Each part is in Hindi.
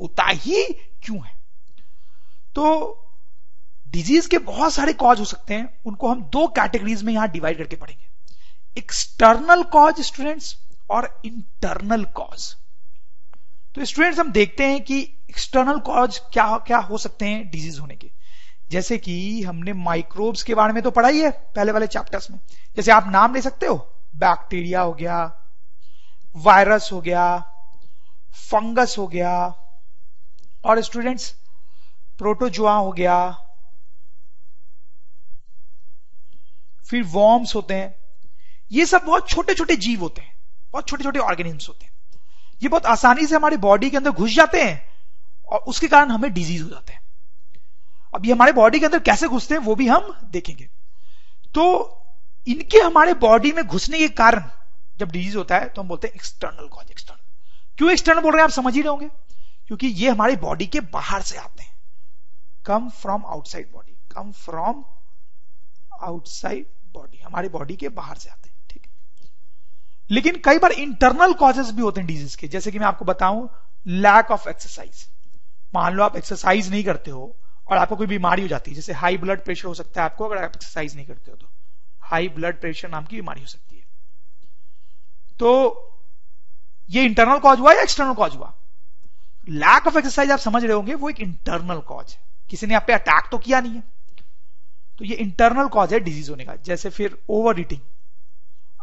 होता ही क्यों है? तो डिजीज के बहुत सारे कॉज हो सकते हैं, उनको हम दो कैटेगरीज में यहां डिवाइड करके पढ़ेंगे, एक्सटर्नल कॉज स्टूडेंट्स और इंटरनल कॉज। तो स्टूडेंट्स हम देखते हैं कि एक्सटर्नल कॉज क्या क्या हो सकते हैं डिजीज होने के। जैसे कि हमने माइक्रोब्स के बारे में तो पढ़ा ही है पहले वाले चैप्टर्स में। जैसे आप नाम ले सकते हो, बैक्टीरिया हो गया, वायरस हो गया, फंगस हो गया, और स्टूडेंट्स प्रोटोजोआ हो गया, फिर वॉर्म्स होते हैं। ये सब बहुत छोटे छोटे जीव होते हैं, बहुत छोटे छोटे ऑर्गेनिज्म्स होते हैं। ये बहुत आसानी से हमारी बॉडी के अंदर घुस जाते हैं और उसके कारण हमें डिजीज हो जाते हैं। अब ये हमारे बॉडी के अंदर कैसे घुसते हैं वो भी हम देखेंगे। तो इनके हमारे बॉडी में घुसने के कारण जब डिजीज होता है तो हम बोलते हैं एक्सटर्नल कॉज। एक्सटर्नल क्यों एक्सटर्नल बोल रहे हैं आप समझ ही रहे होंगे, क्योंकि ये हमारी बॉडी के बाहर से आते हैं। Come from outside body, come from outside body, हमारे बॉडी के बाहर से आते हैं, ठीक है। लेकिन कई बार इंटरनल कॉजेस भी होते हैं डिजीज के। जैसे कि मैं आपको बताऊं, लैक ऑफ एक्सरसाइज। मान लो आप एक्सरसाइज नहीं करते हो और आपको कोई बीमारी हो जाती है, जैसे हाई ब्लड प्रेशर हो सकता है आपको अगर आप एक्सरसाइज नहीं करते हो तो हाई ब्लड प्रेशर नाम की बीमारी हो सकती है। तो ये इंटरनल कॉज हुआ या एक्सटर्नल कॉज हुआ? लैक ऑफ एक्सरसाइज आप समझ रहे होंगे, वो एक इंटरनल कॉज है, किसी ने आप पे अटैक तो किया नहीं है, तो ये इंटरनल कॉज है डिजीज होने का। जैसे फिर ओवर ईटिंग।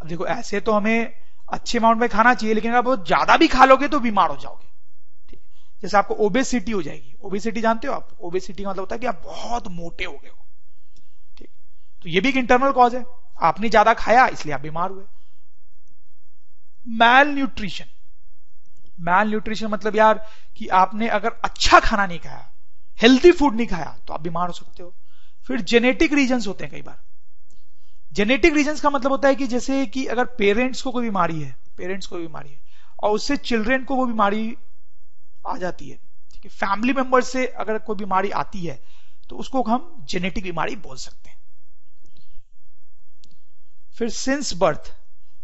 अब देखो ऐसे तो हमें अच्छे अमाउंट में खाना चाहिए, लेकिन अगर बहुत ज्यादा भी खा लोगे तो बीमार हो जाओगे। जैसे आपको ओबेसिटी हो जाएगी। ओबेसिटी जानते हो आप? ओबेसिटी का मतलब होता है कि आप बहुत मोटे हो गए हो, ठीक। तो ये भी एक इंटरनल कॉज है, आपने ज्यादा खाया इसलिए आप बीमार हुए। मैल न्यूट्रिशन। मैल न्यूट्रिशन मतलब यार कि आपने अगर अच्छा खाना नहीं खाया, हेल्दी फूड नहीं खाया, तो आप बीमार हो सकते हो। फिर जेनेटिक रीजंस होते हैं कई बार। जेनेटिक रीजंस का मतलब होता है कि जैसे कि अगर पेरेंट्स को कोई बीमारी है, और उससे चिल्ड्रेन को वो बीमारी आ जाती है, ठीक है, फैमिली मेंबर से अगर कोई बीमारी आती है तो उसको हम जेनेटिक बीमारी बोल सकते हैं। फिर सिंस बर्थ।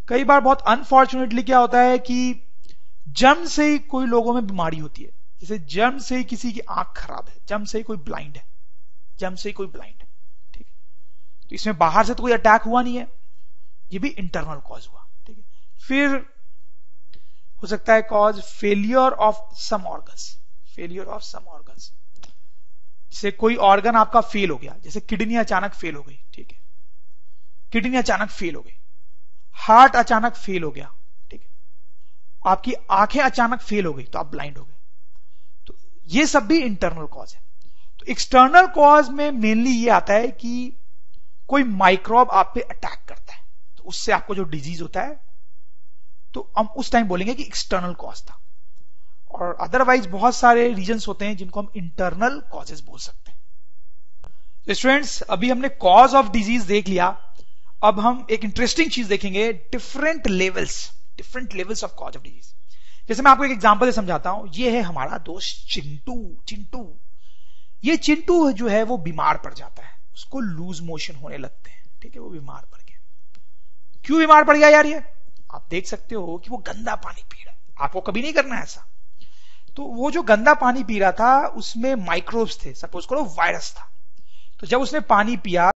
कई बार बहुत अनफॉर्चुनेटली क्या होता है कि जन्म से ही कोई लोगों में बीमारी होती है। जैसे जन्म से ही किसी की आंख खराब है, जन्म से ही कोई ब्लाइंड है, ठीक है। तो इसमें बाहर से तो कोई अटैक हुआ नहीं है, ये भी इंटरनल कॉज हुआ, ठीक है। फिर हो सकता है cause failure of some organs. जैसे कोई ऑर्गन आपका फेल हो गया, जैसे किडनी अचानक फेल हो गई, ठीक है, किडनी अचानक फेल हो गई, हार्ट अचानक फेल हो गया, ठीक है, आपकी आंखें अचानक फेल हो गई तो आप ब्लाइंड हो गए। तो ये सब भी इंटरनल कॉज है। तो एक्सटर्नल कॉज में मेनली ये आता है कि कोई माइक्रोब आप पे अटैक करता है, तो उससे आपको जो डिजीज होता है तो हम उस टाइम बोलेंगे कि एक्सटर्नल कॉज था। और अदरवाइज बहुत सारे रीजंस होते हैं जिनको हम इंटरनल कॉजेस बोल सकते हैं। स्टूडेंट्स, अभी हमने कॉज ऑफ डिजीज देख लिया, अब हम एक इंटरेस्टिंग चीज देखेंगे, different levels of cause of disease. जैसे मैं आपको एक एग्जांपल से समझाता हूं। ये है हमारा दोस्त चिंटू। ये चिंटू जो है वो बीमार पड़ जाता है, उसको लूज मोशन होने लगते हैं, ठीक है, वो बीमार पड़ गया। क्यों बीमार पड़ गया यार? ये आप देख सकते हो कि वो गंदा पानी पी रहा है। आपको कभी नहीं करना है ऐसा। तो वो जो गंदा पानी पी रहा था उसमें माइक्रोब्स थे, सपोज करो वायरस था। तो जब उसने पानी पिया